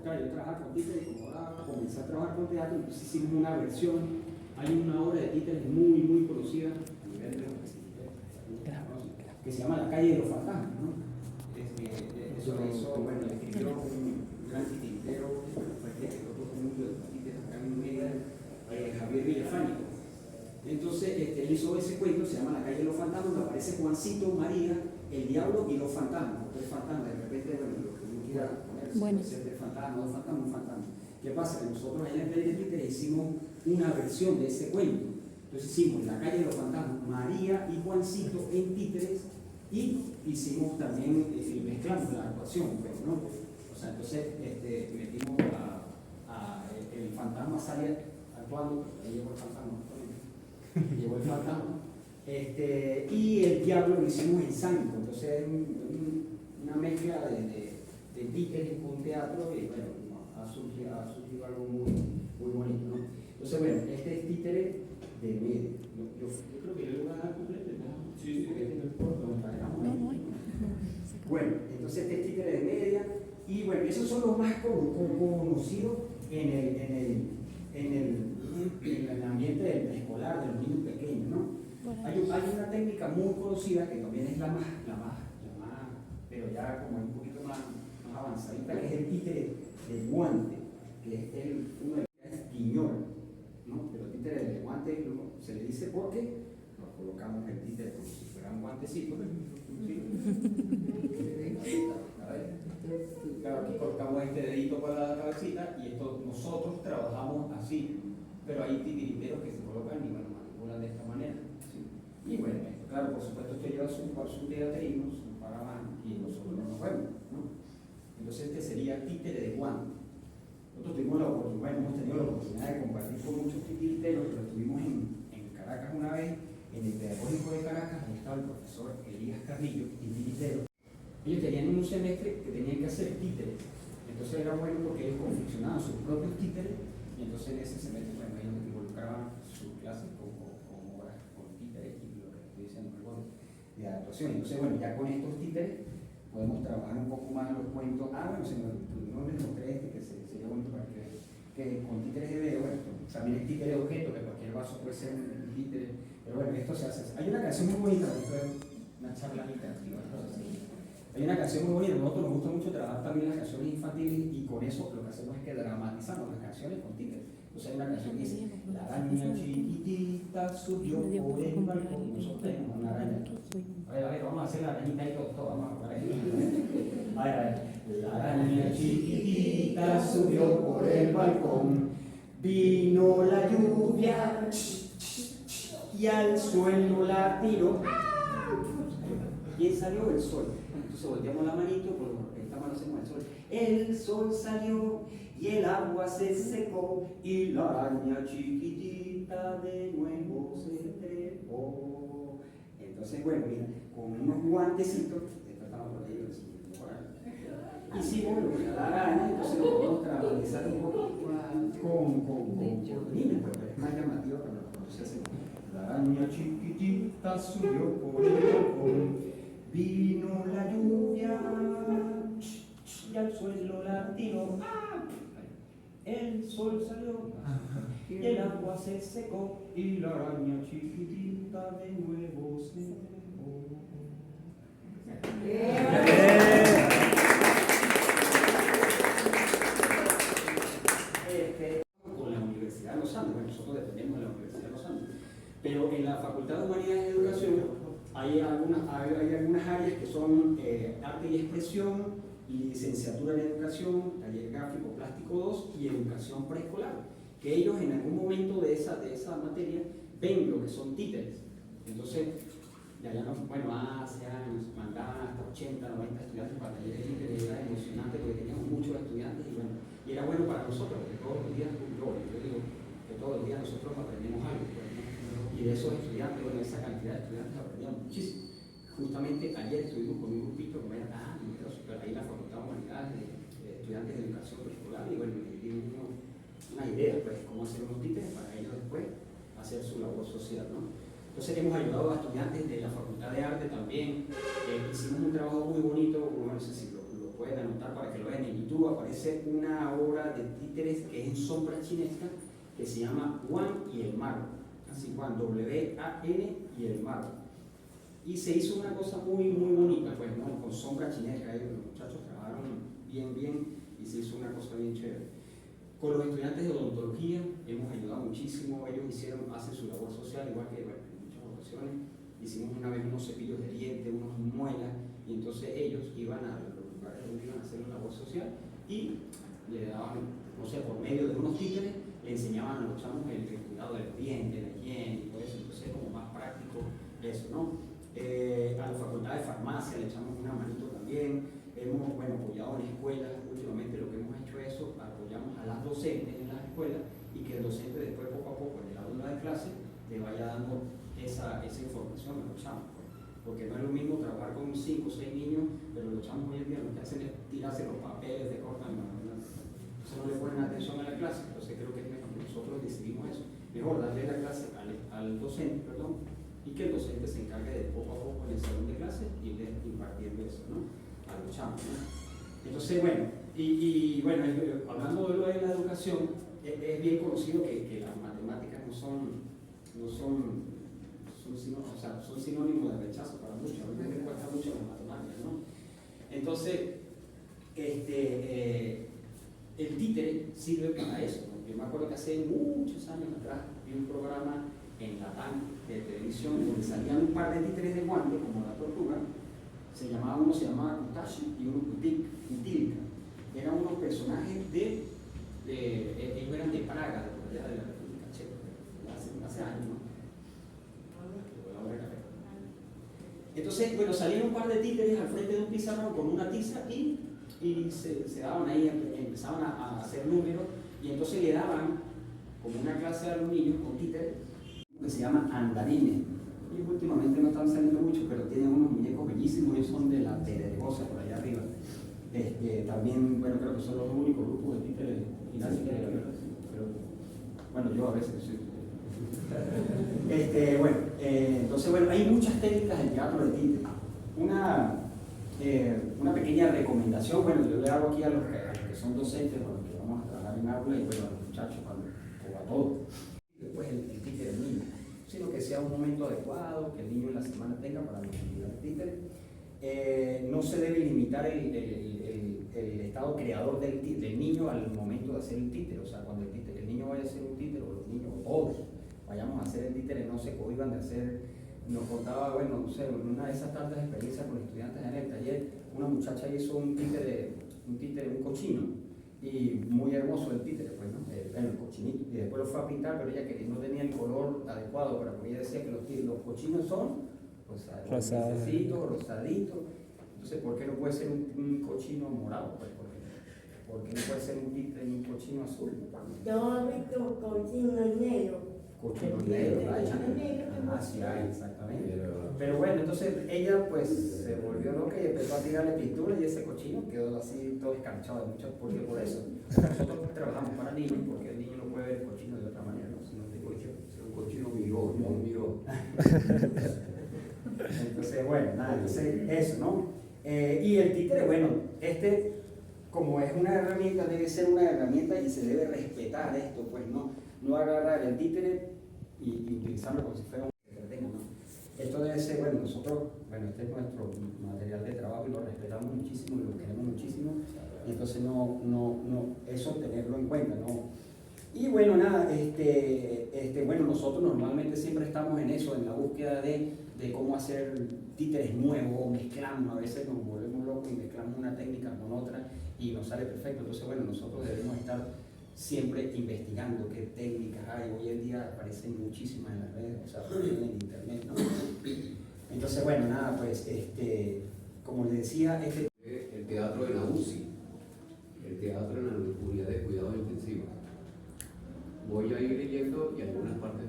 claro, yo trabajaba con títeres y como ahora comencé a trabajar con teatro, entonces hicimos una versión, hay una obra de títeres muy, muy conocida a nivel de lo que que se llama La calle de los fantasmas, ¿no? Eso lo hizo, bueno, escribió un gran titiritero, fue el que tocó mucho de los títeres acá en Mérida, Javier Villafánico. Entonces, él hizo ese cuento, se llama La calle de los fantasmas, donde aparece Juancito, María, el diablo y los fantasmas, tres fantasmas, de repente, bueno, lo que uno quiera poner, puede ser tres fantasmas, dos fantasmas, un fantasma. ¿Qué pasa? Que nosotros allá en el Títeres hicimos una versión de ese cuento. Entonces hicimos La calle de los fantasmas, María y Juancito en títeres, y hicimos también, mezclamos la actuación, pues, ¿no? O sea, entonces metimos el fantasma sale actuando, ahí llegó el fantasma, llegó el fantasma, y el diablo lo hicimos en Sanco, entonces es una mezcla de títeres con teatro, y bueno, ha surgido algo muy, muy bonito, ¿no? Entonces, bueno, este es títere de medio. Yo creo que yo le voy a dar completo, ¿no? Sí, porque este no importa, no traemos. Bueno, entonces este es títere de media, y bueno, esos son los más conocidos en el ambiente del escolar, de los niños pequeños, ¿no? Hay una técnica muy conocida que también es la más, pero ya como un poquito más avanzadita, que es el títere de guante, que es uno de los guiñol, ¿no? Pero títere de guante se le dice porque nos colocamos el títere como si fuera un guantecito, claro, aquí colocamos este dedito para la cabecita y esto nosotros trabajamos así, pero hay titiriteros que se colocan y bueno, manipulan de esta manera, ¿sí? Y bueno, claro, por supuesto esto lleva su teatrismo, su paramán, y nosotros no nos vemos, ¿no? Entonces este sería títere de guante. Nosotros hemos tenido la oportunidad de compartir con muchos titiriteros, pero estuvimos en Caracas una vez, en el Pedagógico de Caracas, donde estaba el profesor Elías Carrillo, titiritero. Ellos tenían un semestre que tenían que hacer títeres, entonces era bueno porque ellos confeccionaban sus propios títeres, y entonces en ese semestre, bueno, ellos involucraban sus clases con obras, con títeres y lo que estoy diciendo, algo de adaptación. Entonces, bueno, ya con estos títeres podemos trabajar un poco más los cuentos. Bueno, no les mostré que sería bonito para que con títeres de video, bueno, también el títere de objeto, que cualquier vaso puede ser un títere, pero bueno, esto se hace. Hay una canción muy bonita, una charla interactiva, hay una canción muy bonita, a nosotros nos gusta mucho trabajar también las canciones infantiles, y con eso lo que hacemos es que dramatizamos las canciones con títeres. Entonces hay una canción que dice: la araña chiquitita subió por el balcón. Nosotros tenemos una araña. A ver, vamos a hacer la arañita y todo, vamos a ver. A ver. La araña chiquitita subió por el balcón, vino la lluvia y al suelo la tiró. ¿Quién salió? El sol. Entonces volteamos la manito, por esta mano hacemos el sol. El sol salió y el agua se secó, y la araña chiquitita de nuevo se trepó. Entonces, bueno, mira, con unos guantecitos, estamos por ahí, hicimos lo que era la araña, entonces lo podemos dramatizar un poco con niños, pero es más llamativo para los procesos. La araña chiquitita subió por el balcón, vino la lluvia y al suelo la tiró. El sol salió y el agua se secó, y la araña chiquitita de nuevo se trepó. Con la Universidad de los Andes, bueno, nosotros dependemos de la Universidad de los Andes, pero en la Facultad de Humanidades y Educación hay algunas áreas que son arte y expresión, y licenciatura en educación, taller gráfico plástico 2 y educación preescolar, que ellos en algún momento de esa materia ven lo que son títeres. Entonces, de allá, bueno, hace años mandaban hasta 80, 90 estudiantes para talleres de títeres, era emocionante porque teníamos muchos estudiantes, y era bueno para nosotros, porque todos los días, yo digo que todos los días nosotros aprendemos algo, pues, ¿no? Y de esos estudiantes, bueno, esa cantidad de estudiantes aprendíamos muchísimo. Justamente ayer estuvimos con un grupito que era pero ahí en la Facultad de Humanidades, de estudiantes de educación preescolar, y bueno, dimos una idea, pues, cómo hacer unos títeres para ellos después hacer su labor social, ¿no? Entonces hemos ayudado a estudiantes de la Facultad de Arte también, hicimos un trabajo muy bonito, no sé si lo pueden anotar. anotar para que lo vean en YouTube, aparece una obra de títeres que es en sombra chinesca, que se llama Juan y el Mago, así Juan, W-A-N y el Mago. Y se hizo una cosa muy bonita, pues, ¿no? Con sombra chinesca, los muchachos trabajaron bien, y se hizo una cosa bien chévere. Con los estudiantes de odontología hemos ayudado muchísimo, ellos hacen su labor social, igual que bueno, en muchas ocasiones. Hicimos una vez unos cepillos de dientes, unos muelas, y entonces ellos iban a los lugares donde iban a hacer la labor social y le daban, no sé, por medio de unos títeres, le enseñaban a los chamos el cuidado de los dientes, la higiene y todo eso, entonces como más práctico eso, ¿no? A la facultad de farmacia le echamos una manito también, hemos apoyado en escuelas, últimamente lo que hemos hecho es eso, apoyamos a las docentes en las escuelas y que el docente después poco a poco en el aula de clase le vaya dando esa información a los chamos, porque no es lo mismo trabajar con 5 o 6 niños, pero los chamos hoy en día lo que hacen es tirarse los papeles, de cortan, entonces no le ponen atención a la clase, entonces creo que es mejor que nosotros decidimos eso, mejor darle la clase al docente, y que el docente se encargue de poco a poco en el salón de clase y de impartiendo eso, ¿no? A los chamos, ¿no? Entonces, bueno, bueno, hablando de lo de la educación, es bien conocido que las matemáticas son sinónimos de rechazo para muchos, a mí me cuesta mucho las matemáticas, ¿no? Entonces, el títere sirve para eso, ¿no? Yo me acuerdo que hace muchos años atrás vi un programa en la TAN de televisión donde salían un par de títeres de guante como la tortuga, uno se llamaba Kutashi y uno Kutilka. Eran unos personajes ellos eran de Praga, de la República Checa, hace años, ¿no? Entonces, bueno, salieron un par de títeres al frente de un pizarrón con una tiza y se daban ahí, empezaban a hacer números y entonces le daban como una clase a los niños con títeres que se llama andarines. Y últimamente no están saliendo mucho, pero tienen unos muñecos bellísimos, ellos son de la Pedregosa, por allá arriba. También, bueno, creo que son los únicos grupos de títeres pero bueno, yo a veces sí. Entonces, bueno, hay muchas técnicas de teatro de títere. Una pequeña recomendación, bueno, yo le hago aquí a los que son docentes, a los que vamos a trabajar en aula y bueno, a los muchachos, o a todos. Después el títere del niño, sino que sea un momento adecuado, que el niño en la semana tenga para la actividad del títere. No se debe limitar el estado creador del niño al momento de hacer el títere, o sea, cuando el niño vaya a hacer un títere, o los niños, o todos, vayamos a hacer el títere, no se cohíban de hacer. Nos contaba, bueno, no sé, una de esas tantas experiencias con estudiantes en el taller, una muchacha hizo un cochino, y muy hermoso el títere, pues, ¿no? El cochinito, y después lo fue a pintar, pero ella que no tenía el color adecuado, porque ella decía que los cochinos son rosaditos, rosaditos. Entonces, ¿por qué no puede ser un cochino morado? Pues, ¿por qué no puede ser un cochino azul? Yo he visto cochinos negros. Cochinos negros, sí hay, exactamente. Pero bueno, entonces ella pues se volvió loca y empezó a tirarle pintura y ese cochino quedó así todo escarchado de mucho, porque por eso nosotros trabajamos para niños, porque el niño no puede ver el cochino de otra manera, ¿no? Si no te un cochino miró, no miró. Entonces, bueno, nada, entonces eso, ¿no? Y el títere, bueno, como es una herramienta, debe ser una herramienta y se debe respetar esto, pues no agarrar el títere y utilizarlo como si fuera un entretenimiento, ¿no? Esto debe ser, bueno, nosotros, bueno, este es nuestro material de trabajo y lo respetamos muchísimo y lo queremos muchísimo, y entonces eso tenerlo en cuenta, ¿no? Y bueno, nada, bueno, nosotros normalmente siempre estamos en eso, en la búsqueda de cómo hacer títeres nuevos, mezclamos, a veces nos volvemos locos y mezclamos una técnica con otra y nos sale perfecto. Entonces, bueno, nosotros debemos estar siempre investigando qué técnicas hay. Hoy en día aparecen muchísimas en las redes, o sea, en el internet, ¿no? Entonces, bueno, nada, pues, como les decía, el teatro de la UCI, el teatro en la unidad de cuidados intensivos. Voy a ir leyendo y en algunas partes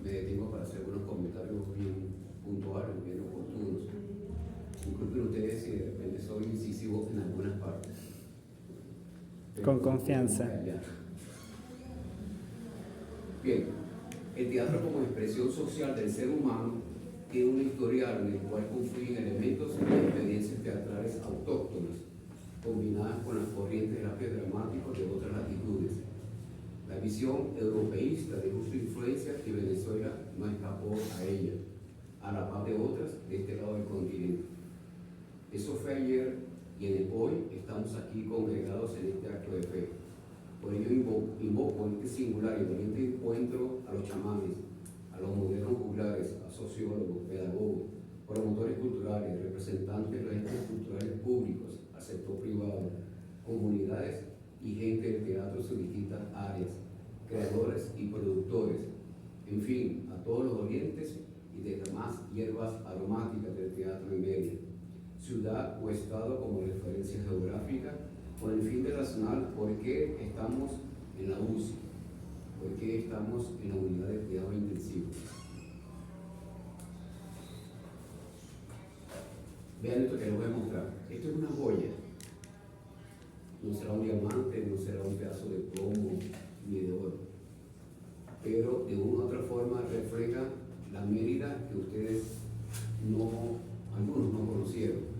me detengo para hacer unos comentarios bien puntuales, bien oportunos. Disculpen ustedes si de repente soy incisivo en algunas partes. Con confianza. Bien, el teatro como expresión social del ser humano tiene un historial en el cual confluyen elementos y experiencias teatrales autóctonas combinadas con las corrientes del arte dramático de otras latitudes. La visión europeísta dejó su influencia y Venezuela no escapó a ella, a la par de otras de este lado del continente. Eso fue ayer y en el hoy estamos aquí congregados en este acto de fe. Por ello invoco en este singular y valiente encuentro a los chamanes, a los modernos juglares, a sociólogos, pedagogos, promotores culturales, representantes de los entes culturales públicos, al sector privado, comunidades y gente del teatro en sus distintas áreas, creadores y productores, en fin, a todos los orientes y de demás hierbas aromáticas del teatro en Mérida, ciudad o estado como referencia geográfica, con el fin de razonar por qué estamos en la UCI, por qué estamos en la unidad de cuidado intensivo. Vean esto que les voy a mostrar. Esto es una joya. No será un diamante, no será un pedazo de plomo ni de oro, pero de una u otra forma refleja la Mérida que ustedes algunos no conocieron.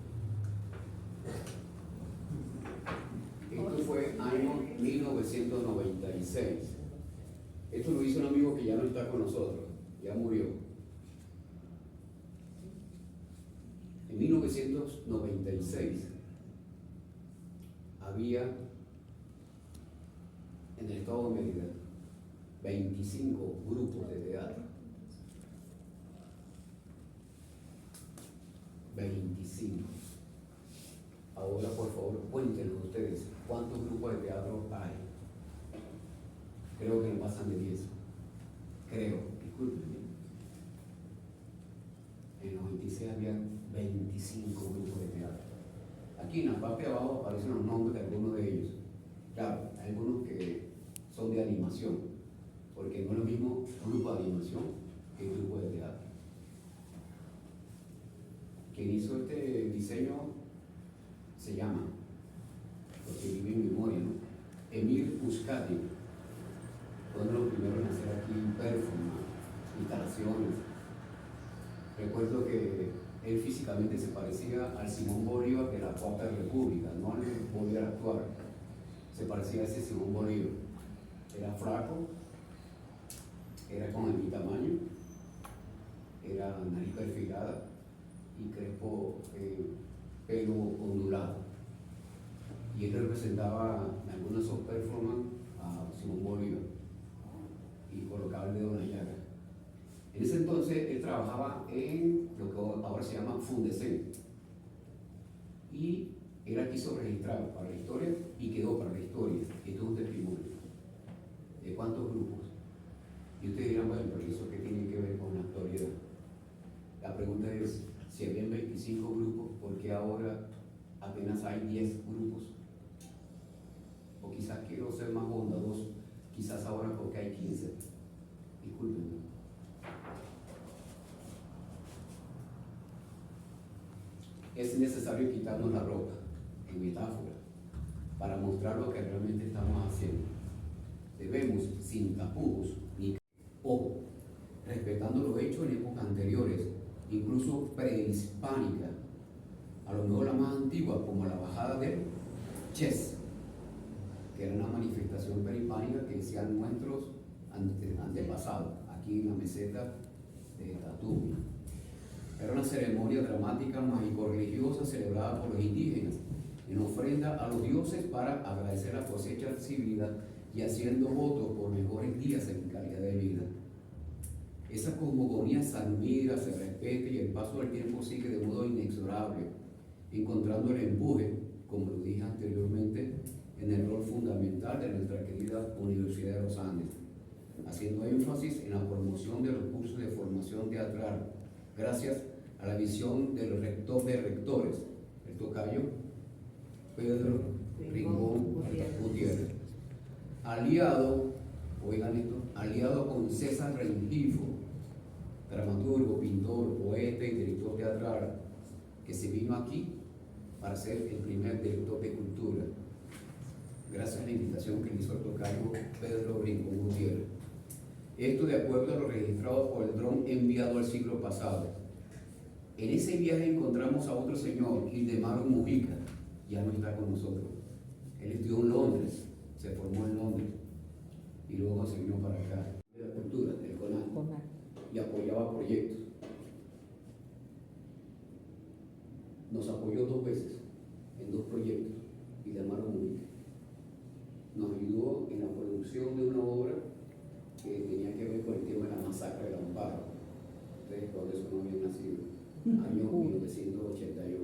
Esto fue año 1996. Esto lo hizo un amigo que ya no está con nosotros, ya murió. En 1996 había en el estado de Mérida 25 grupos de teatro. 25. Ahora, por favor, cuéntenos ustedes cuántos grupos de teatro hay. Creo que no pasan de 10. Creo, discúlpenme. En los 96 había 25 grupos de teatro. Aquí en la parte de abajo aparecen los nombres de algunos de ellos. Claro, hay algunos que son de animación, porque no es lo mismo grupo de animación que grupo de teatro. Quien hizo este diseño se llama, porque vive en memoria, ¿no? Emil Muscati, fue uno de los primeros en hacer aquí performance, instalaciones. Recuerdo que él físicamente se parecía al Simón Bolívar de la Cuarta República, no al Bolívar actual. Se parecía a ese Simón Bolívar. Era flaco, era con el mi tamaño, era nariz perfilada y crespo, pelo ondulado. Y él representaba en algunos de esos performances a Simón Bolívar y colocaba el dedo en la llaga. En ese entonces él trabajaba en lo que ahora se llama Fundecen, y él quiso registrar para la historia y quedó para la historia. Esto es un testimonio de cuántos grupos. Y ustedes dirán, bueno, pero eso qué tiene que ver con la actualidad. La pregunta es, si habían 25 grupos, ¿por qué ahora apenas hay 10 grupos? O quizás quiero ser más bondadoso, quizás ahora porque hay 15. Discúlpenme. Es necesario quitarnos la ropa, en metáfora, para mostrar lo que realmente estamos haciendo. Debemos, sin tapujos, ojo, respetando lo hecho en épocas anteriores, incluso prehispánica, a lo mejor la más antigua, como la bajada de Ches, que era una manifestación prehispánica que hacían nuestros antepasados, aquí en la meseta de Tatú. Era una ceremonia dramática mágico-religiosa celebrada por los indígenas en ofrenda a los dioses para agradecer la cosecha recibida y haciendo votos por mejores días en calidad de vida. Esa cosmogonía se admira, se respeta y el paso del tiempo sigue de modo inexorable, encontrando el empuje, como lo dije anteriormente, en el rol fundamental de nuestra querida Universidad de los Andes, haciendo énfasis en la promoción de los cursos de formación teatral, gracias a la visión del rector de rectores, el tocayo Pedro Rincón Gutiérrez, aliado, oigan esto, aliado con César Rengifo, dramaturgo, pintor, poeta y director teatral, que se vino aquí para ser el primer director de cultura, gracias a la invitación que hizo el tocayo Pedro Rincón Gutiérrez. Esto de acuerdo a lo registrado por el dron enviado al siglo pasado. En ese viaje encontramos a otro señor, Ildemaro Mujica, ya no está con nosotros. Él estudió en Londres, se formó en Londres y luego se vino para acá. De la cultura, del CONAC, y apoyaba proyectos. Nos apoyó 2 veces en 2 proyectos y de mano única. Nos ayudó en la producción de una obra que tenía que ver con el tema de la masacre del Amparo. Ustedes por eso no habían nacido. Año 1988.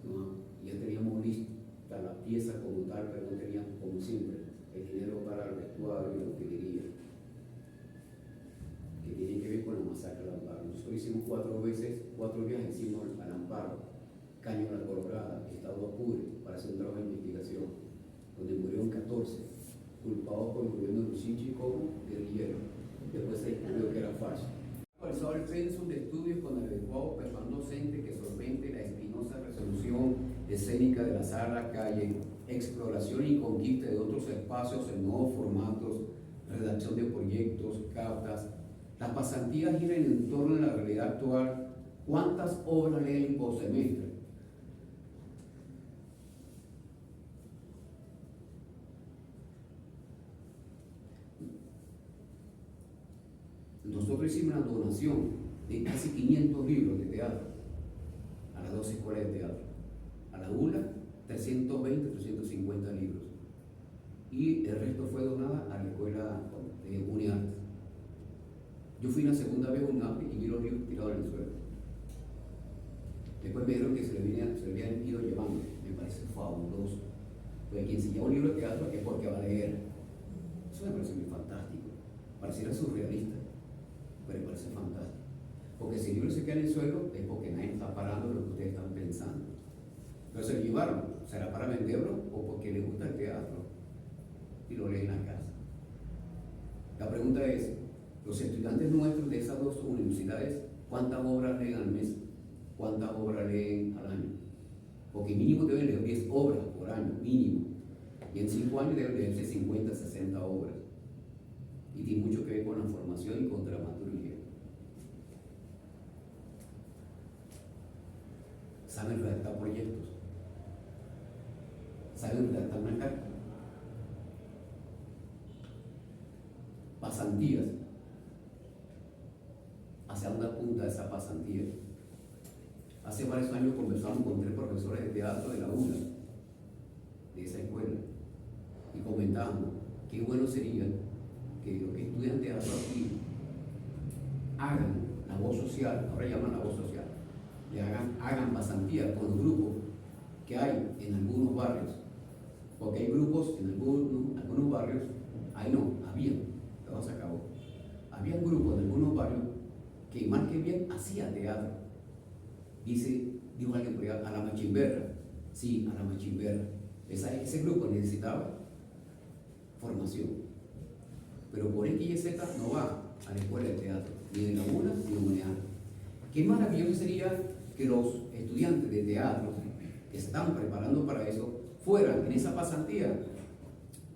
No, ya teníamos lista la pieza como tal, pero no teníamos, como siempre, el dinero para el vestuario y la utilería, que tiene que ver con la masacre del Amparo. Nosotros hicimos 4 días hicimos al Amparo, Caño La Colorada, Estado Apure, para hacer un trabajo de investigación, donde murieron 14, culpados por el gobierno de Lucinchi como guerrillero. Después se descubrió que era falso. Realizado el pensum de estudios con el adecuado personal docente que solvente la espinosa resolución escénica de la sala calle, exploración y conquista de otros espacios en nuevos formatos, redacción de proyectos, cartas. Las pasantías giran en torno a la realidad actual. ¿Cuántas obras leen por semestre? Nosotros hicimos una donación de casi 500 libros de teatro a las 2 escuelas de teatro. A la ULA, 320, 350 libros. Y el resto fue donada a la escuela de UNIARTE. Yo fui una segunda vez a UNIARTE y vi los libros tirados en el suelo. Después me dijeron que se le habían ido llevando. Me parece fabuloso. Porque quien se lleva un libro de teatro es porque va a leer. Eso me parece muy fantástico. Pareciera surrealista, pero me parece fantástico. Porque si el libro se queda en el suelo es porque nadie está parando lo que ustedes están pensando. Pero se lo llevaron, ¿será para venderlo o porque les gusta el teatro? Y lo leen en la casa. La pregunta es, los estudiantes nuestros de esas 2 universidades, ¿cuántas obras leen al mes? ¿Cuántas obras leen al año? Porque mínimo deben leer 10 obras por año, mínimo. Y en 5 años deben leerse 50, 60 obras. Y tiene mucho que ver con la formación y con dramaturgia. Saben redactar proyectos. Saben redactar una carta. Pasantías. ¿Hacia dónde apunta esa pasantía? Hace varios años conversamos con 3 profesores de teatro de la ULA, de esa escuela, y comentábamos qué bueno sería que los que estudian teatro aquí hagan labor social, ahora llaman labor social, hagan pasantía con los grupos que hay en algunos barrios, porque hay grupos en algunos barrios, ahí no, todo se acabó. Había grupos en algunos barrios que más que bien hacía teatro. Dijo alguien por allá, a la Machimberra. Sí, a la Machimberra. Ese grupo necesitaba formación. Pero por X y Z no va a la escuela de teatro, ni de la UNA ni de UNEAR. Qué maravilloso sería que los estudiantes de teatro que se estaban preparando para eso fueran en esa pasantía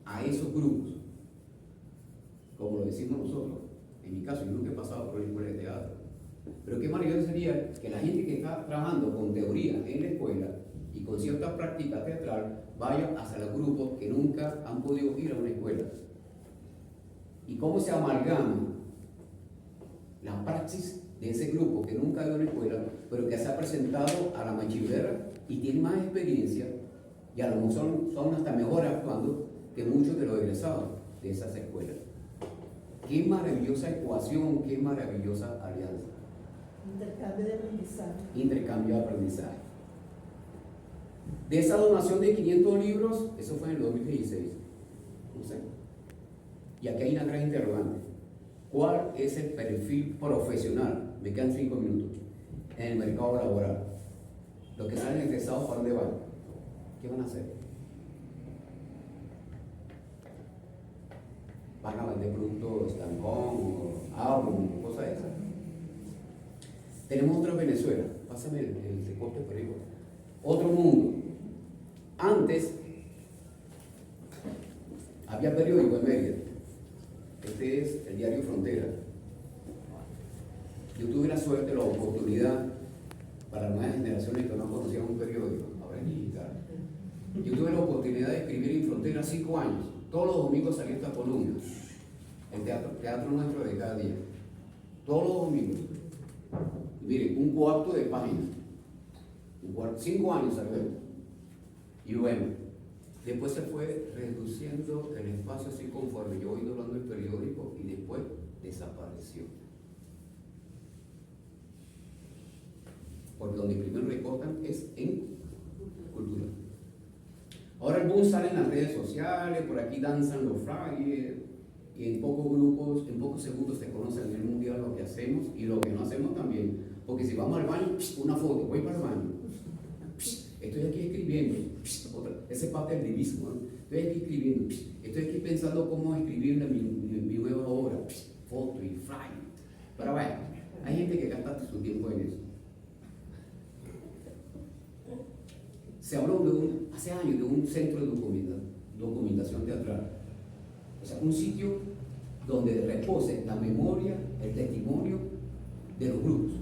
a esos grupos, como lo decimos nosotros. En mi caso, yo nunca he pasado por la escuela de teatro. Pero qué maravilloso sería que la gente que está trabajando con teoría en la escuela y con cierta práctica teatral vaya hacia los grupos que nunca han podido ir a una escuela. ¿Y cómo se amalgama la praxis de ese grupo que nunca ha ido a una escuela, pero que se ha presentado a la Machimberra y tiene más experiencia y a lo mejor son hasta mejor actuando que muchos de los egresados de esas escuelas? Qué maravillosa ecuación, qué maravillosa alianza. Intercambio de aprendizaje. Intercambio de aprendizaje. De esa donación de 500 libros, eso fue en el 2016. No sé. Y aquí hay una gran interrogante. ¿Cuál es el perfil profesional? Me quedan 5 minutos. En el mercado laboral. Los que salen egresados, ¿para dónde van? ¿Qué van a hacer? ¿Van a vender productos estancón o álbum, cosas de esas? Tenemos otra Venezuela. Pásame el recorte por ahí. Otro mundo. Antes había periódico en Mérida. Este es el diario Frontera. Yo tuve la suerte, la oportunidad para nuevas generaciones que no conocían un periódico, ahora es digital. escribir en Frontera 5 años. Todos los domingos salía esta columna. El teatro nuestro de cada día. Todos los domingos. Miren, un cuarto de página. 5 años salió. Y bueno, después se fue reduciendo el espacio así conforme yo he ido hablando del periódico y después desapareció. Porque donde primero recortan es en cultura. Ahora el boom sale en las redes sociales, por aquí danzan los flyers, y en pocos grupos, en pocos segundos se conoce a nivel mundial lo que hacemos y lo que no hacemos también. Porque si vamos al baño, una foto, voy para el baño, estoy aquí escribiendo, ese es parte del divismo, ¿no? Estoy aquí escribiendo, estoy aquí pensando cómo escribir mi nueva obra, foto y flyer. Pero bueno, hay gente que gasta su tiempo en eso. Se habló hace años de un centro de documentación teatral. O sea, un sitio donde repose la memoria, el testimonio de los grupos.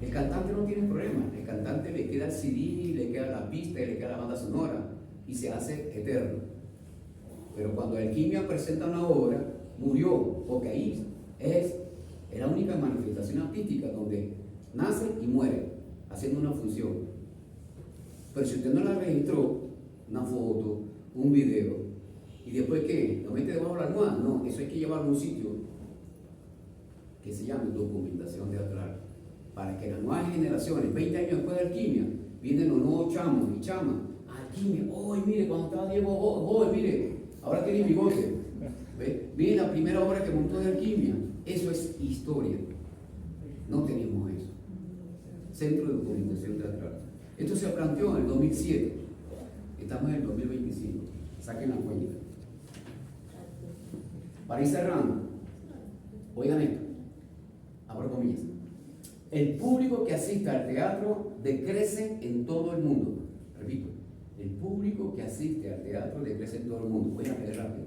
El cantante no tiene problema, el cantante le queda el CD, le queda la pista y le queda la banda sonora y se hace eterno. Pero cuando Alquimia presenta una obra, murió, porque ahí es la única manifestación artística donde nace y muere, haciendo una función. Pero si usted no la registró, una foto, un video, y después ¿qué? ¿Lo mete debajo de la almohada? No, eso hay que llevarlo a un sitio que se llama documentación teatral, para que las nuevas generaciones, 20 años después de Alquimia, vienen los nuevos chamos y chamas, Alquimia, hoy mire, cuando estaba Diego, hoy mire, ahora tiene bigote, ¿ve? Mire la primera obra que montó de Alquimia, eso es historia, no tenemos eso. Centro de documentación teatral. Esto se planteó en el 2007, estamos en el 2025, saquen la cuenta. Para ir cerrando, oigan esto, abro comillas. El público que asiste al teatro decrece en todo el mundo. Repito, el público que asiste al teatro decrece en todo el mundo. Voy a leer rápido.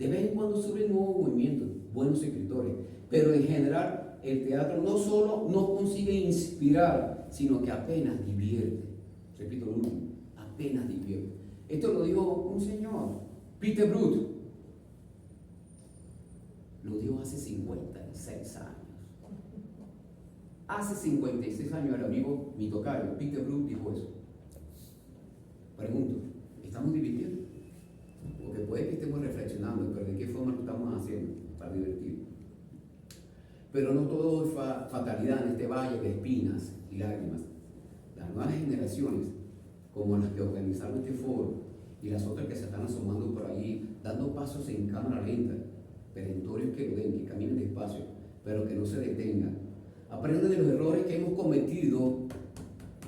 De vez en cuando surgen nuevos movimientos, buenos escritores, pero en general el teatro no solo no consigue inspirar, sino que apenas divierte. Repito lo último, apenas divierte. Esto lo dijo un señor, Peter Brook. Lo dijo hace 56 años. Hace 56 años el amigo, mi tocayo, Peter Brook, dijo eso. Pregunto, ¿estamos divirtiendo? Porque puede que estemos reflexionando, pero ¿de qué forma lo estamos haciendo para divertir? Pero no todo es fatalidad en este valle de espinas y lágrimas. Las nuevas generaciones, como las que organizaron este foro y las otras que se están asomando por ahí, dando pasos en cámara lenta, perentorios que lo den, que caminen despacio, pero que no se detengan. Aprendan de los errores que hemos cometido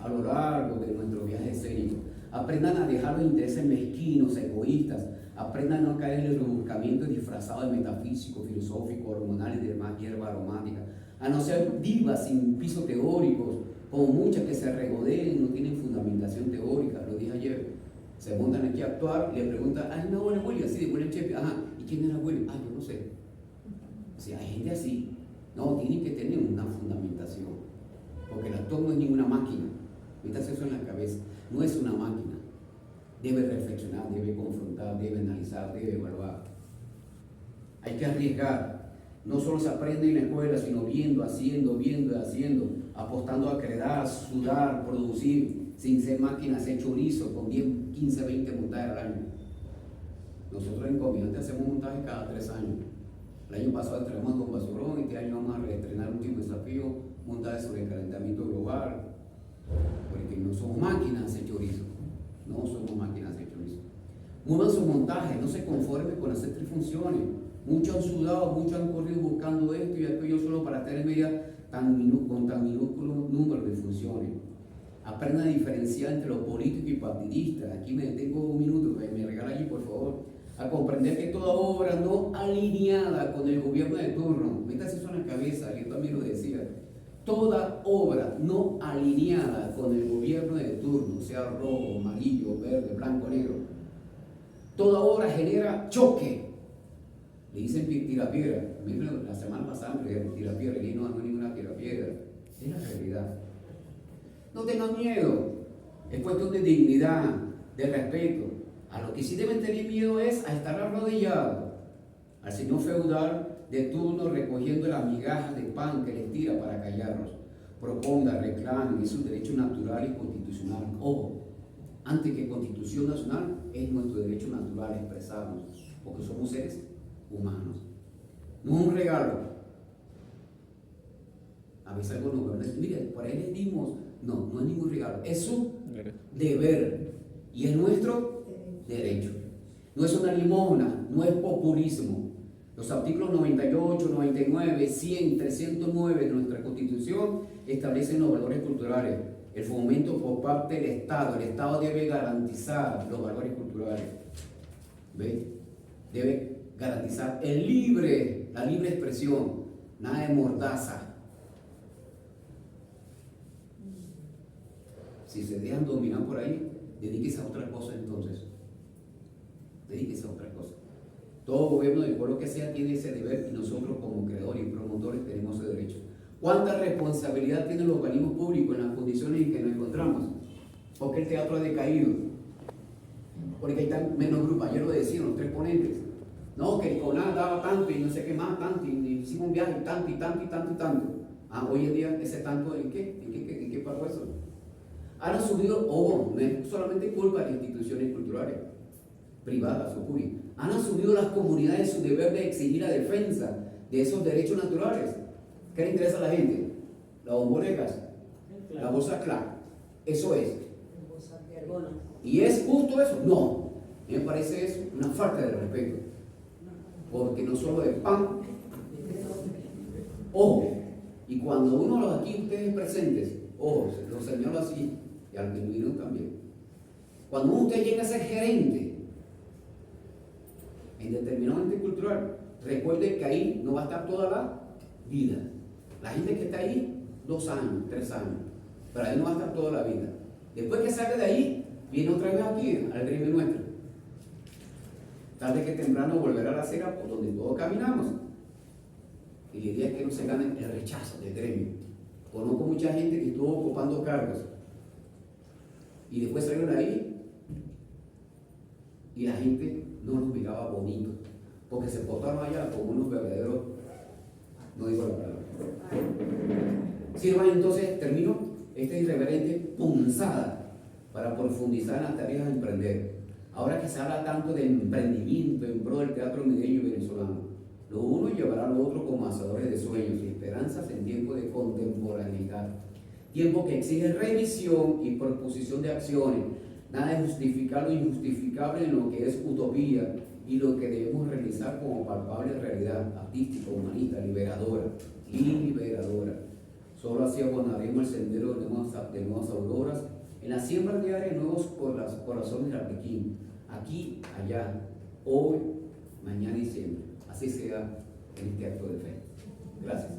a lo largo de nuestro viaje escénico. Aprendan a dejar los intereses mezquinos, egoístas. Aprendan a no caer en el rebuscamiento disfrazado de metafísico, filosófico, hormonal y demás hierba aromática. A no ser divas sin piso teóricos, como muchas que se regodeen y no tienen fundamentación teórica. Lo dije ayer. Se montan aquí a actuar y le preguntan, ay, no, bueno, William, sí, de William Shakespeare. Ajá, ¿y quién era William? Ah, yo no sé. O sea, hay gente así. No, tienen que tener una fundamentación. Porque el actor no es ninguna máquina. Métase eso en la cabeza. No es una máquina. Debe reflexionar, debe confrontar, debe analizar, debe evaluar. Hay que arriesgar. No solo se aprende en la escuela, sino viendo, haciendo, apostando a crear, sudar, producir, sin ser máquinas, hacer chorizo con 10, 15, 20 montajes al año. Nosotros en Comediante hacemos montajes cada 3 años. El año pasado estrenamos Don Basurón, este año vamos a reestrenar el último desafío, montajes sobre el calentamiento global, porque no somos máquinas de chorizo, no somos máquinas de chorizo. Muevan sus montajes, no se conformen con hacer 3 funciones. Muchos han sudado, muchos han corrido buscando esto y aquello solo para estar en media con tan minúsculo número de funciones. Aprendan a diferenciar entre lo político y partidista. Aquí me detengo un minuto, me regala allí por favor. A comprender que toda obra no alineada con el gobierno de turno, métase eso en la cabeza, yo también lo decía, toda obra no alineada con el gobierno de turno, sea rojo, amarillo, verde, blanco, negro, toda obra genera choque. Le dicen tirapiedra. Miren, la semana pasada me dijeron tirapiedra y no ganó ninguna tirapiedra. Es la realidad. No tengan miedo, es cuestión de dignidad, de respeto. A lo que sí deben tener miedo es a estar arrodillado al señor feudal de turno recogiendo las migajas de pan que les tira para callarlos. Proponga, reclame, es su derecho natural y constitucional. Ojo, antes que constitución nacional, es nuestro derecho natural expresarnos, porque somos seres humanos. No es un regalo. A veces algunos me dicen, mire, por ahí les dimos. No, no es ningún regalo, es su deber y es nuestro derecho. No es una limosna, no es populismo. Los artículos 98, 99, 100, 309 de nuestra Constitución establecen los valores culturales. El fomento por parte del Estado. El Estado debe garantizar los valores culturales. ¿Ve? Debe garantizar la libre expresión. Nada de mordaza. Si se dejan dominar por ahí, dedíquese a otra cosa entonces. Dedíquese a otra cosa. Todo gobierno del pueblo que sea tiene ese deber y nosotros como creadores y promotores tenemos ese derecho. ¿Cuánta responsabilidad tienen los organismos públicos en las condiciones en que nos encontramos? Porque el teatro ha decaído. Porque hay tan menos grupos. Ayer lo decían los tres ponentes. No, que el CONAD daba tanto y no sé qué más, tanto, y hicimos un viaje tanto y tanto y tanto y tanto. Ah, hoy en día ese tanto, ¿en qué? ¿En qué pagó eso? Han asumido, no es solamente culpa de instituciones culturales, privadas o públicas, han asumido las comunidades su deber de exigir la defensa de esos derechos naturales. ¿Qué le interesa a la gente? La bomboneras, la bolsa clara, eso es. ¿Y es justo eso? No, a mí me parece eso una falta de respeto, porque no solo de pan, ojo, y cuando uno los aquí ustedes presentes, ojo, los señalo así, y al que vino también. Cuando usted llega a ser gerente en determinado ente cultural, recuerde que ahí no va a estar toda la vida. La gente que está ahí, 2 años, 3 años, pero ahí no va a estar toda la vida. Después que salga de ahí, viene otra vez aquí, al gremio nuestro. Tarde que temprano volverá a la acera por donde todos caminamos. Y la idea es que no se gane el rechazo del gremio. Conozco mucha gente que estuvo ocupando cargos y después salieron ahí y la gente no los miraba bonito porque se portaron allá como unos verdaderos, no digo la palabra. Sí, hermano, entonces termino esta irreverente punzada para profundizar en las tareas a emprender. Ahora que se habla tanto de emprendimiento en pro del teatro mineño y venezolano, lo uno llevará a lo otro como hacedores de sueños y esperanzas en tiempo de contemporaneidad. Tiempo que exige revisión y proposición de acciones. Nada de justificar lo injustificable en lo que es utopía y lo que debemos realizar como palpable realidad artística, humanista, liberadora. Solo así abonaremos el sendero de nuevas auroras en la siembra diaria de nuevos corazones del Arlequín. Aquí, allá, hoy, mañana y siempre. Así sea en este acto de fe. Gracias.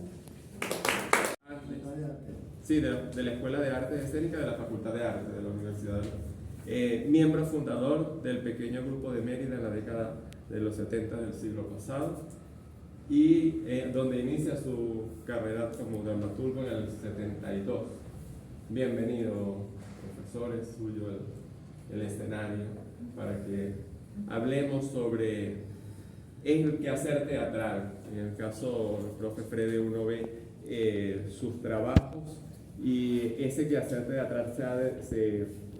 Sí, de la Escuela de Artes Escénicas de la Facultad de Arte de la Universidad. Miembro fundador del pequeño grupo de Mérida en la década de los 70 del siglo pasado y donde inicia su carrera como dramaturgo en el 72. Bienvenido, profesores, suyo el escenario para que hablemos sobre el quehacer teatral. En el caso del profe Frede uno ve sus trabajos y ese quehacer teatral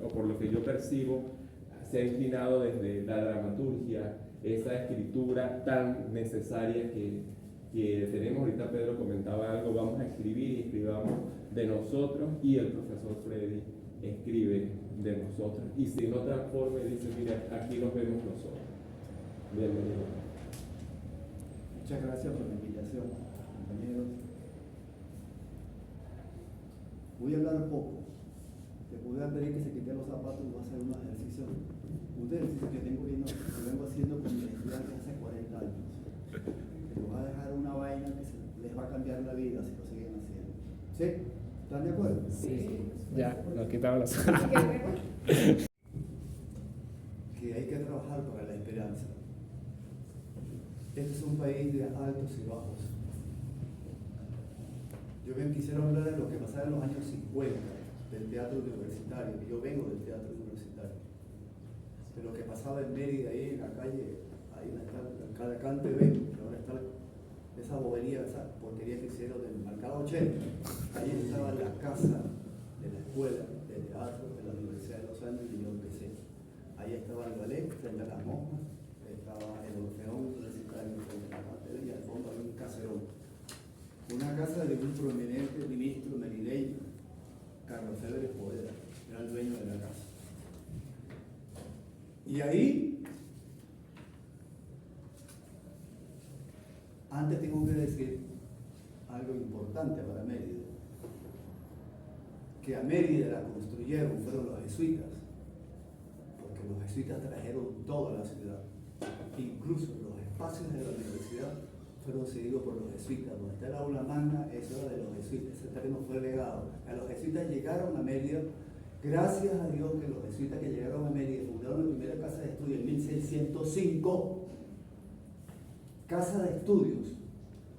o por lo que yo percibo, se ha inclinado desde la dramaturgia, esa escritura tan necesaria que tenemos. Ahorita Pedro comentaba algo, vamos a escribir y escribamos de nosotros, y el profesor Freddy escribe de nosotros, y si no transforma y dice, mira, aquí nos vemos nosotros. Bienvenido. Muchas gracias por la invitación, compañeros. Voy a hablar poco. Te voy a pedir que se quiten los zapatos y voy a hacer unos ejercicios. Un ejercicio que vengo haciendo con mis estudiantes hace 40 años. Que les va a dejar una vaina que les va a cambiar la vida si lo siguen haciendo. ¿Sí? ¿Están de acuerdo? Sí. Ya, nos quitamos los Que hay que trabajar para la esperanza. Este es un país de altos y bajos. Yo bien quisiera hablar de lo que pasaba en los años 50, del teatro universitario. Yo vengo del teatro universitario. De lo que pasaba pasaba en Mérida, ahí en la calle, ahí está el Calacán TV, que ahora está esa bobería, esa porquería que hicieron del Mercado 80. Ahí estaba la casa de la escuela de teatro de la Universidad de los Andes y yo empecé. Ahí estaba el ballet frente a las monjas, estaba el Orfeón Universitario frente a la catedral y al fondo había un caserón. Una casa de un prominente ministro merideño, Carlos Febres Poveda, era el dueño de la casa. Y ahí, antes tengo que decir algo importante para Mérida, que a Mérida la construyeron fueron los jesuitas, porque los jesuitas trajeron toda la ciudad, incluso los espacios de la universidad fueron cedidos por los jesuitas. Donde está el aula magna, eso era de los jesuitas, ese terreno fue legado. A los jesuitas llegaron a Mérida, gracias a Dios que los jesuitas que llegaron a Mérida fundaron la primera casa de estudio en 1605. Casa de estudios.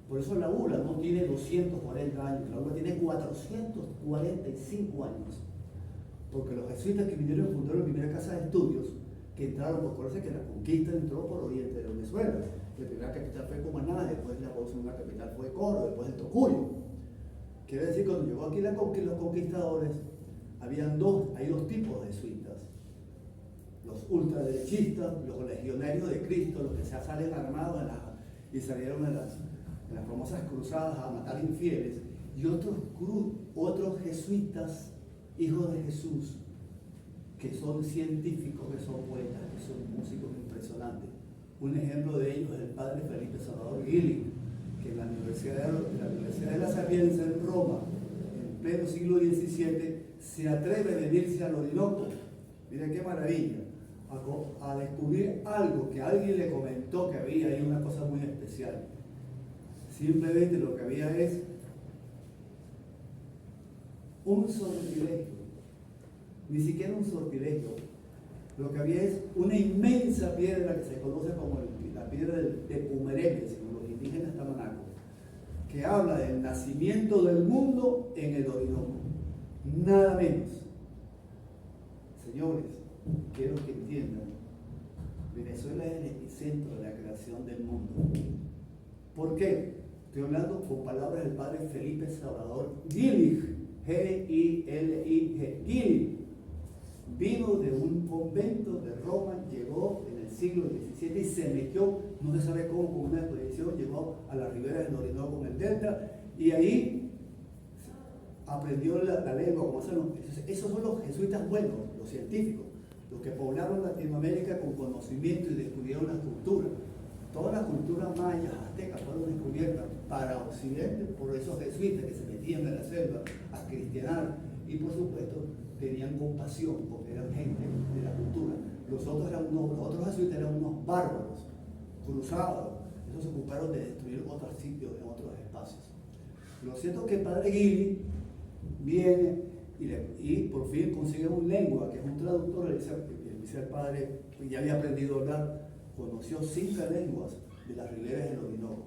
Por eso la ULA no tiene 240 años, la ULA tiene 445 años. Porque los jesuitas que vinieron fundaron la primera casa de estudios, que entraron, por acuérdense que la conquista entró por oriente de Venezuela. La primera capital fue Cumaná, después la segunda capital fue Coro, después el Tocuyo. Quiere decir, cuando llegó aquí los conquistadores, hay dos tipos de jesuitas. Los ultraderechistas, los legionarios de Cristo, los que se salen armados y salieron en las famosas cruzadas a matar infieles, y otros jesuitas, hijos de Jesús, que son científicos, que son poetas, que son músicos impresionantes. Un ejemplo de ellos es el padre Felipe Salvador Gili, que en la Universidad de la Sapienza en Roma, en pleno siglo XVII, se atreve a venirse al Orinoco. Miren qué maravilla, a descubrir algo que alguien le comentó que había ahí, una cosa muy especial. Simplemente lo que había es un sortilegio, ni siquiera un sortilegio. Lo que había es una inmensa piedra que se conoce como la piedra de Pumereme, según los indígenas tamanacos, que habla del nacimiento del mundo en el Orinoco. Nada menos. Señores, quiero que entiendan, Venezuela es el epicentro de la creación del mundo. ¿Por qué? Estoy hablando con palabras del padre Felipe Salvador Gili, G-I-L-I-G, Gili. Vino de un convento de Roma, llegó en el siglo XVII y se metió, no se sabe cómo, con una expedición, llegó a la ribera del Orinoco con el delta y ahí aprendió la lengua, como hacen esos son los jesuitas buenos, los científicos, los que poblaron Latinoamérica con conocimiento y descubrieron la cultura. Todas las culturas mayas, aztecas fueron descubiertas para Occidente por esos jesuitas que se metían en la selva a cristianar y por supuesto tenían compasión porque eran gente de la cultura. Los otros jesuitas eran unos bárbaros, cruzados. Esos se ocuparon de destruir otros sitios en otros espacios. Lo cierto es que el padre Gili viene y por fin consigue un lengua, que es un traductor, le dice al padre, que ya había aprendido a hablar, conoció 5 lenguas de las riberas del Orinoco.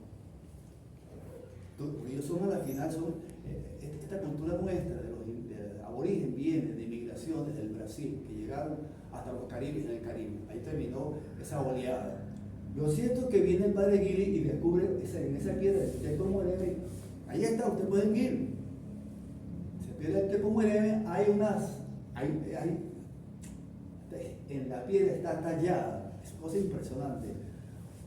Ellos son a la final, esta cultura nuestra de aborigen viene de inmigraciones del Brasil, que llegaron hasta los Caribes en el Caribe. Ahí terminó esa oleada. Lo cierto es que viene el padre Gili y descubre en esa piedra del Teco Moreme, ahí está, ustedes pueden ir. Se pierde el Teco Moreme, en la piedra está tallada, es cosa impresionante,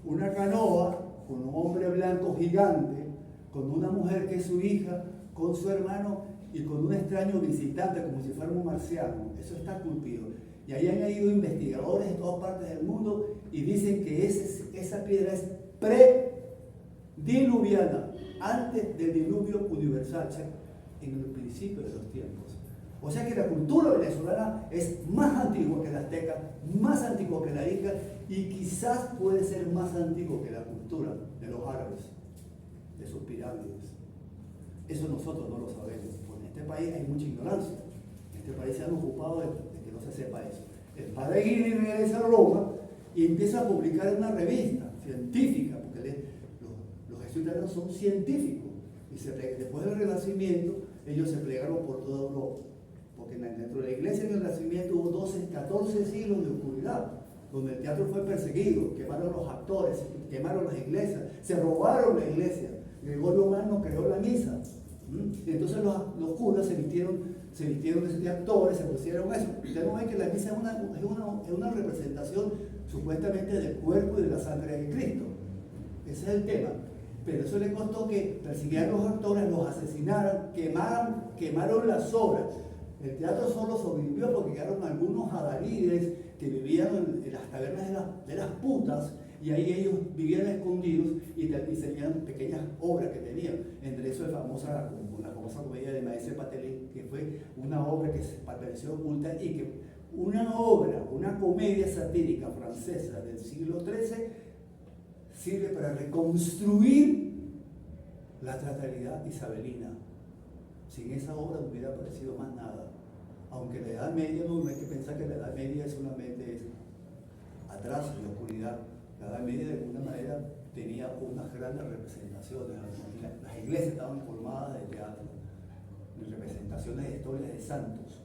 una canoa con un hombre blanco gigante, con una mujer que es su hija, con su hermano y con un extraño visitante como si fuera un marciano. Eso está esculpido. Y ahí han ido investigadores de todas partes del mundo y dicen que esa piedra es prediluviana, antes del diluvio universal, o sea, en el principio de los tiempos. O sea que la cultura venezolana es más antigua que la azteca, más antigua que la inca y quizás puede ser más antigua que la cultura de los árabes, de sus pirámides. Eso nosotros no lo sabemos, porque en este país hay mucha ignorancia. En este país se han ocupado de que no se sepa eso. El padre Gili regresa a Roma y empieza a publicar en una revista científica, porque los jesuitas son científicos. Y después del Renacimiento, ellos se plegaron por toda Europa. Porque dentro de la iglesia en el Renacimiento hubo 14 siglos de oscuridad. donde el teatro fue perseguido, quemaron los actores, quemaron las iglesias, se robaron la iglesia. Gregorio Magno creó la misa. Entonces los curas se vistieron de actores, se pusieron eso. Ustedes no ven que la misa es una representación supuestamente del cuerpo y de la sangre de Cristo. Ese es el tema. Pero eso le costó que persiguieran los actores, los asesinaran, quemaron las obras. El teatro solo sobrevivió porque quedaron algunos adalides que vivían en las tabernas de las putas, y ahí ellos vivían escondidos y tenían pequeñas obras que tenían. Entre eso la famosa comedia de Maese Patelé, que fue una obra que se permaneció oculta y que una comedia satírica francesa del siglo XIII sirve para reconstruir la teatralidad isabelina. Sin esa obra no hubiera aparecido más nada. Aunque la Edad Media, no hay que pensar que la Edad Media es solamente atraso y oscuridad. La Edad Media de alguna manera tenía unas grandes representaciones. Las iglesias estaban formadas de teatro, de representaciones de historias de santos.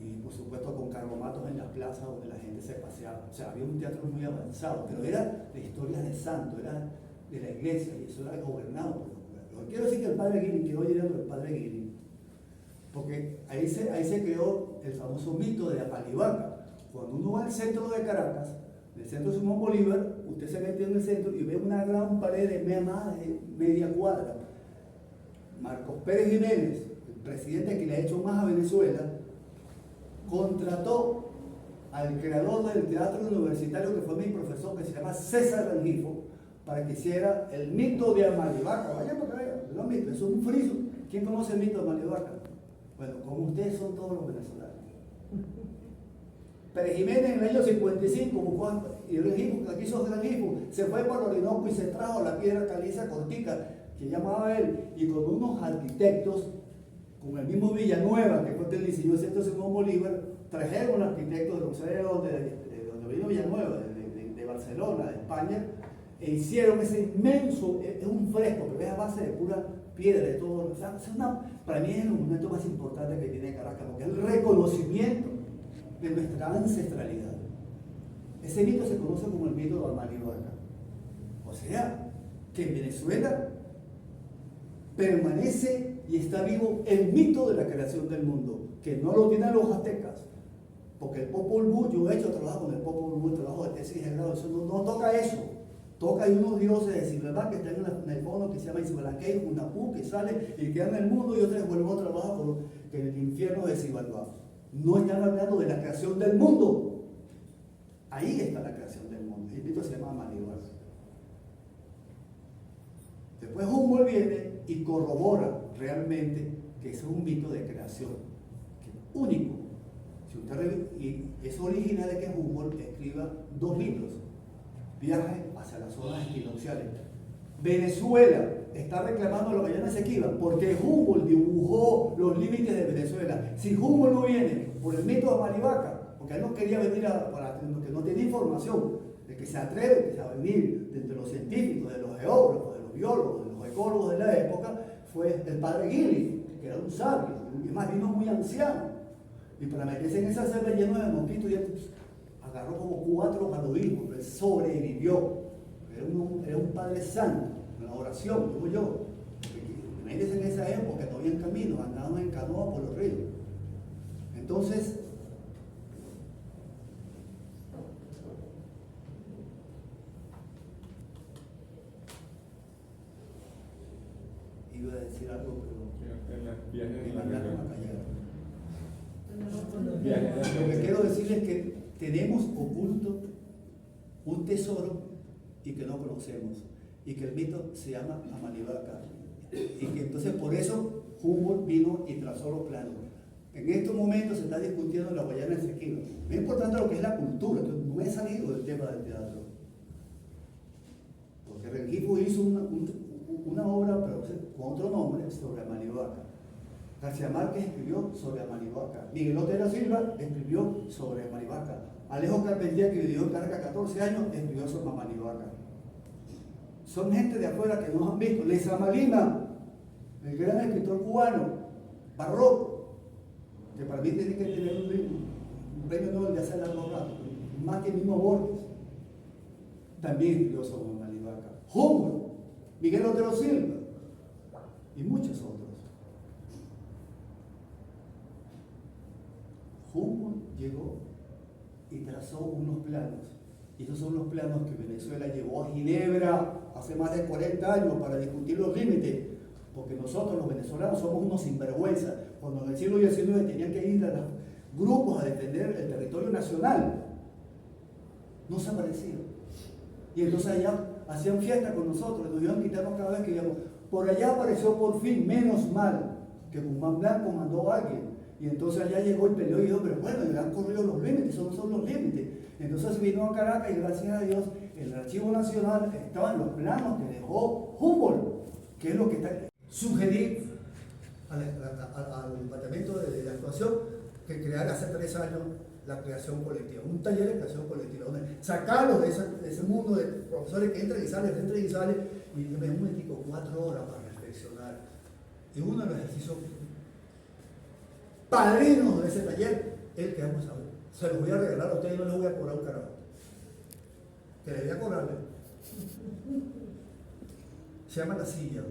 Y por supuesto con carromatos en las plazas donde la gente se paseaba. O sea, había un teatro muy avanzado, pero era de historias de santos, era de la iglesia, y eso era gobernado por los curas. Lo que quiero decir que el padre Guilin, quedó llegando el padre Guilin, porque ahí se creó el famoso mito de Apalivaca. Cuando uno va al centro de Caracas, del centro de Simón Bolívar, usted se mete en el centro y ve una gran pared de más de media cuadra. Marcos Pérez Jiménez, el presidente que le ha hecho más a Venezuela, contrató al creador del teatro universitario, que fue mi profesor, que se llama César Rengifo, para que hiciera el mito de Amalivaca. Vayan para acá, lo han visto, eso es un friso. ¿Quién conoce el mito de Amalivaca? Bueno, como ustedes son todos los venezolanos. Pérez Jiménez en el año 55 buscó, y Rengifo, que aquí sos Rengifo, se fue por Orinoco y se trajo la piedra caliza cortica, que llamaba él, y con unos arquitectos, con el mismo Villanueva, que fue el que diseñó el centro Simón Bolívar, trajeron arquitectos de donde vino Villanueva, de Barcelona, de España, e hicieron ese inmenso, es un fresco, pero es a base de pura piedra, de todo. O sea, para mí es el monumento más importante que tiene Caracas, porque es el reconocimiento de nuestra ancestralidad. Ese mito se conoce como el mito de Amalivaca. O sea, que en Venezuela permanece y está vivo el mito de la creación del mundo, que no lo tienen los aztecas, porque el Popol Vuh, yo he hecho trabajo con el Popol Vuh, trabajo de tesis de grado, eso no toca eso. Toca hay unos dioses de Silverback que están en el fondo, que se llama Isbalaquei, Unapú, que sale y queda en el mundo, y otros vuelven a trabajar con el infierno de Xibalbá. No están hablando de la creación del mundo. Ahí está la creación del mundo. El mito se llama Amalivaca. Después Humboldt viene y corrobora realmente que es un mito de creación, que es único. Si usted y es original de que Humboldt escriba 2 libros: Viaje hacia las zonas equinocciales. Venezuela está reclamando la Guayana Esequiba porque Humboldt dibujó los límites de Venezuela. Si Humboldt no viene por el mito de Amalivaca, porque él no quería venir porque no tenía información, de que se atreve a venir de los científicos, de los geógrafos, de los biólogos, de los ecólogos de la época, fue el padre Guilin, que era un sabio, y más vino muy anciano. Y para meterse en esa selva llena de mosquitos, y él agarró como 4 paludismos, pero él sobrevivió. Era un padre santo, en la oración, digo yo. Imagínense en esa época, no había caminos, andaban en canoa por los ríos. Entonces, iba a decir algo, pero me mandaron a callar. Lo que quiero decir es que tenemos oculto un tesoro y que no conocemos, y que el mito se llama Amalivaca, y que entonces por eso Humboldt vino y trazó los planos. En estos momentos se está discutiendo la Guayana Esequiba. Es importante lo que es la cultura, entonces no he salido del tema del teatro, porque Rengifo hizo una obra, pero con otro nombre, sobre Amalivaca. García Márquez escribió sobre Amalivaca. Miguel Otero Silva escribió sobre Amalivaca. Alejo Carpentier, que vivió en Caracas 14 años, escribió sobre Amalivaca. Son gente de afuera que nos han visto. Lezama Lima, el gran escritor cubano, barroco, que para mí tiene que tener un premio Nobel de hace largo rato. más que el mismo Borges, también escribió sobre Malivaca. Humboldt, Miguel Otero Silva y muchos otros. Humboldt llegó y trazó unos planos. Y esos son los planos que Venezuela llevó a Ginebra hace más de 40 años para discutir los límites, porque nosotros los venezolanos somos unos sinvergüenzas. Cuando en el siglo XIX tenían que ir a los grupos a defender el territorio nacional, no se aparecieron. Y entonces allá hacían fiesta con nosotros, nos iban quitando cada vez que íbamos. Por allá apareció por fin, menos mal, que Guzmán Blanco mandó a alguien. Y entonces allá llegó y peleó y dijo, pero bueno, ya han corrido los límites, esos no son los límites. Entonces vino a Caracas y gracias a Dios, en el Archivo Nacional estaban los planos que dejó Humboldt, que es lo que está. Sugerí al Departamento de Actuación que creara hace 3 años la creación colectiva, un taller de creación colectiva, donde sacarlos de ese mundo de profesores que entran y salen, y me un momentico, 4 horas para reflexionar. Y uno de los ejercicios padrinos de ese taller es el que vamos a ver. Se los voy a regalar a ustedes y no les voy a cobrar un carajo. Que les voy a cobrarle. Se llama La Silla.